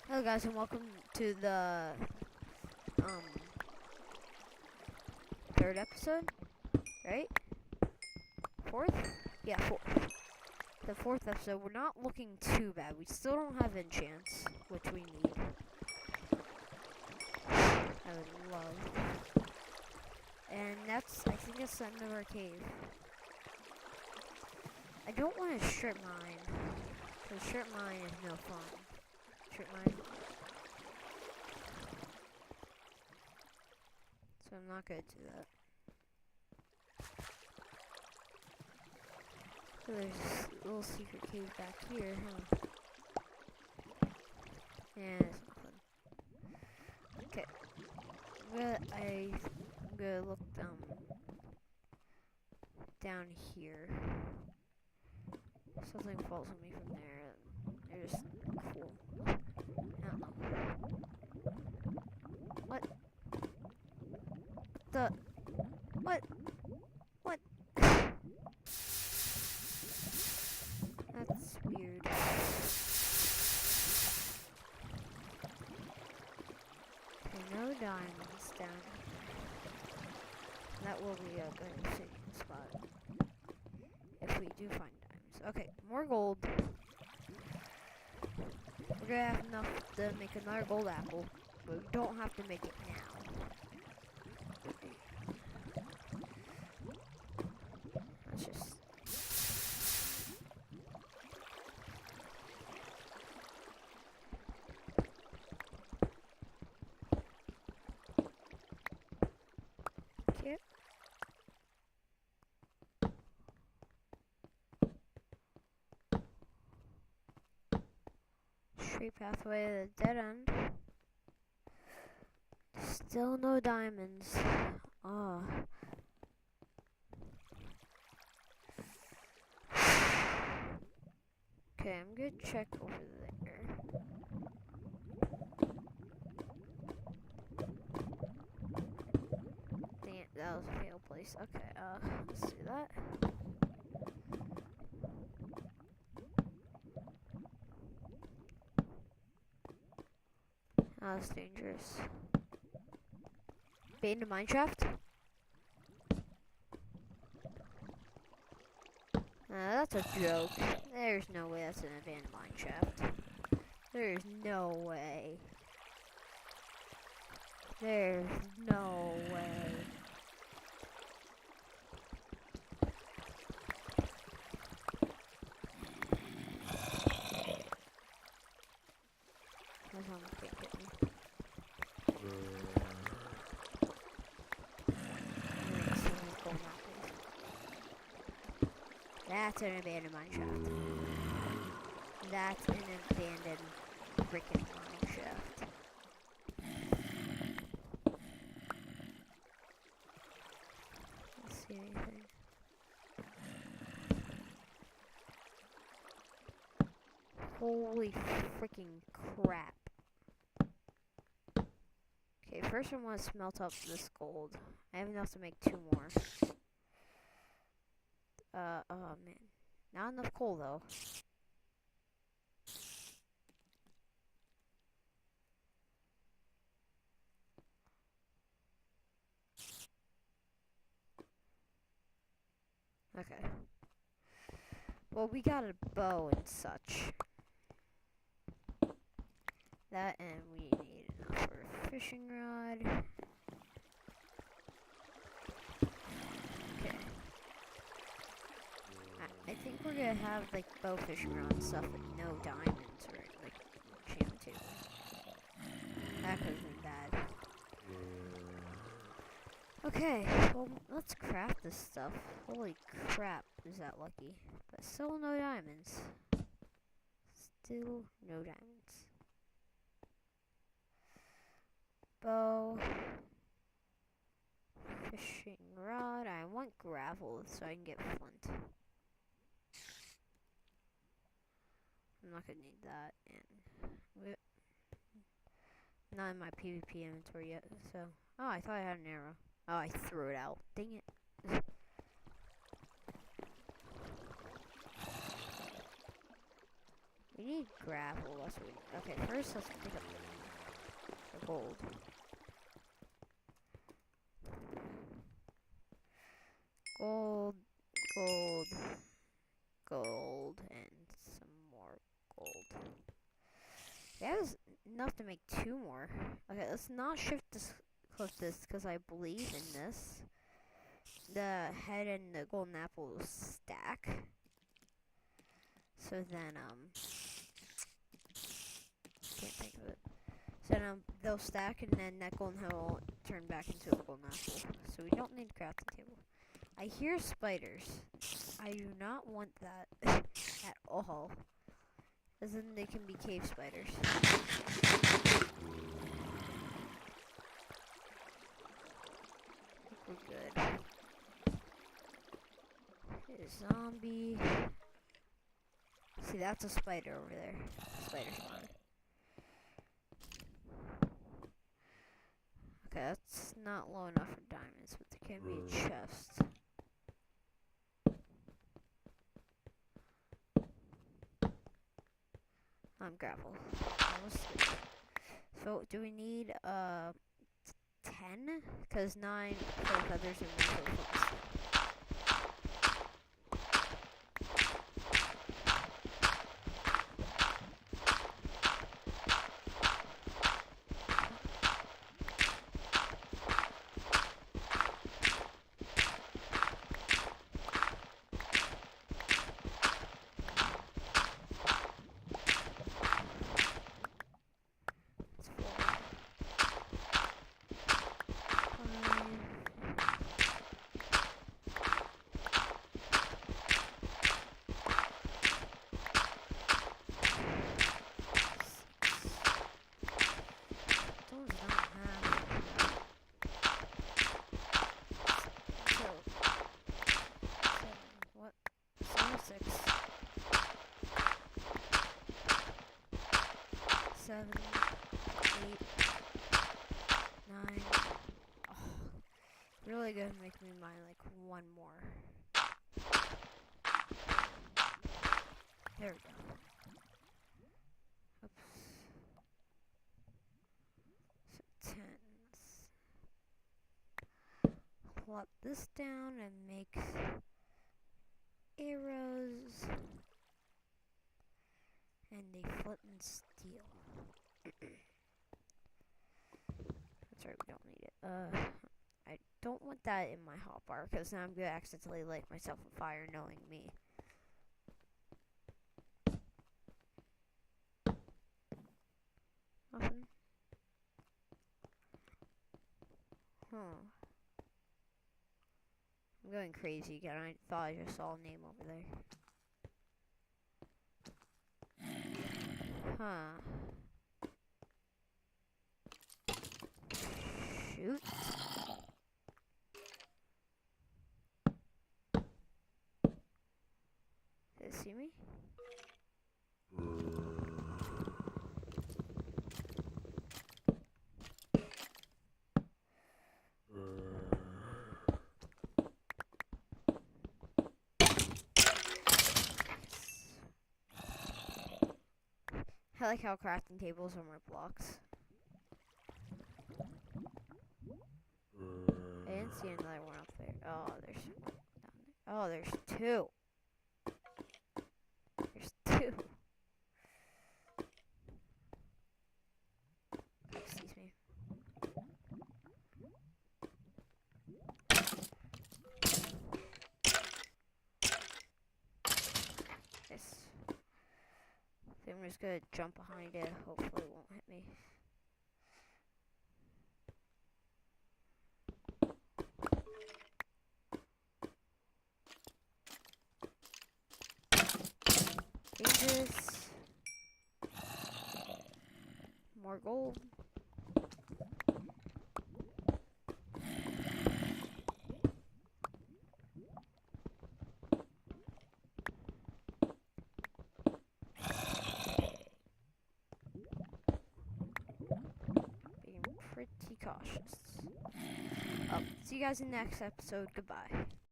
Hello guys and welcome to the um third episode, right? Fourth? Yeah, fourth. The fourth episode. We're not looking too bad. We still don't have enchants, which we need. I would love. And I think that's the end of our cave. I don't want to strip mine, because strip mine is no fun. Strip mine. So I'm not gonna do that. So there's this little secret cave back here, huh? Yeah, it's not fun. Okay. I'm gonna look down here. Something falls on me from there. They're just cool. I don't know. What? The what? What? That's weird. Okay, no diamonds down. That will be a good safe spot if we do find diamonds. Okay, more gold. We're gonna have enough to make another gold apple, but we don't have to make it now. Let's just. Okay. Straight pathway to the dead end. Still no diamonds. Ah. Okay, I'm gonna check over there. Dang it, that was a failed place. Okay, let's do that. That's dangerous. Bait into mineshaft? That's a joke. There's no way that's an abandoned mineshaft. There's no way. There's no way. That's almost gonna get me. That's an abandoned mineshaft. That's an abandoned freaking mineshaft. Let's see anything. Holy freaking crap. Okay, first I want to smelt up this gold. I have enough to make 2 more. Oh man. Not enough coal though. Okay. Well, we got a bow and such. That, and we need enough for a fishing rod. Okay. I think we're gonna have like bow fishing rod and stuff with no diamonds or like enchanted. That could have been bad. Okay, well let's craft this stuff. Holy crap, is that lucky? But still no diamonds. Still no diamonds. Bow. Fishing rod. I want gravel so I can get flint. I'm not gonna need that, and not in my PvP inventory yet. So, oh, I thought I had an arrow. Oh, I threw it out. Dang it. We We need gravel. That's what we need. Okay, first let's pick up the gold. Gold, gold, gold, and some more gold. That was enough to make 2 more. Okay, let's not shift this close to this because I believe in this. The head and the golden apple will stack. So then, can't think of it. So then they'll stack and then that golden head will turn back into a golden apple. So we don't need a crafting table. I hear spiders. I do not want that at all. As in they can be cave spiders. We're good. A zombie. See, that's a spider over there. Spider spawn. Okay, that's not low enough for diamonds, but there can be a chest. Gravel. So, do we need 10? Because 9 feathers and 1 fast. Seven, 8, 9. Oh, really gonna make me mine like 1 more. There we go. Oops. So 10. Plop this down and make arrows and a flint and steel. That's right, we don't need it. I don't want that in my hotbar because now I'm gonna accidentally light myself on fire, knowing me. Nothing. Huh. I'm going crazy again. I thought I just saw a name over there. Huh. Shoot. Did it see me? I like how crafting tables are more blocks. I didn't see another one up there. Oh, there's one down there. Oh, there's 2. There's 2. Excuse me. Yes. I'm just gonna jump behind it. Hopefully it won't hit me. Dangerous. More gold. Being pretty cautious. Oh, see you guys in the next episode. Goodbye.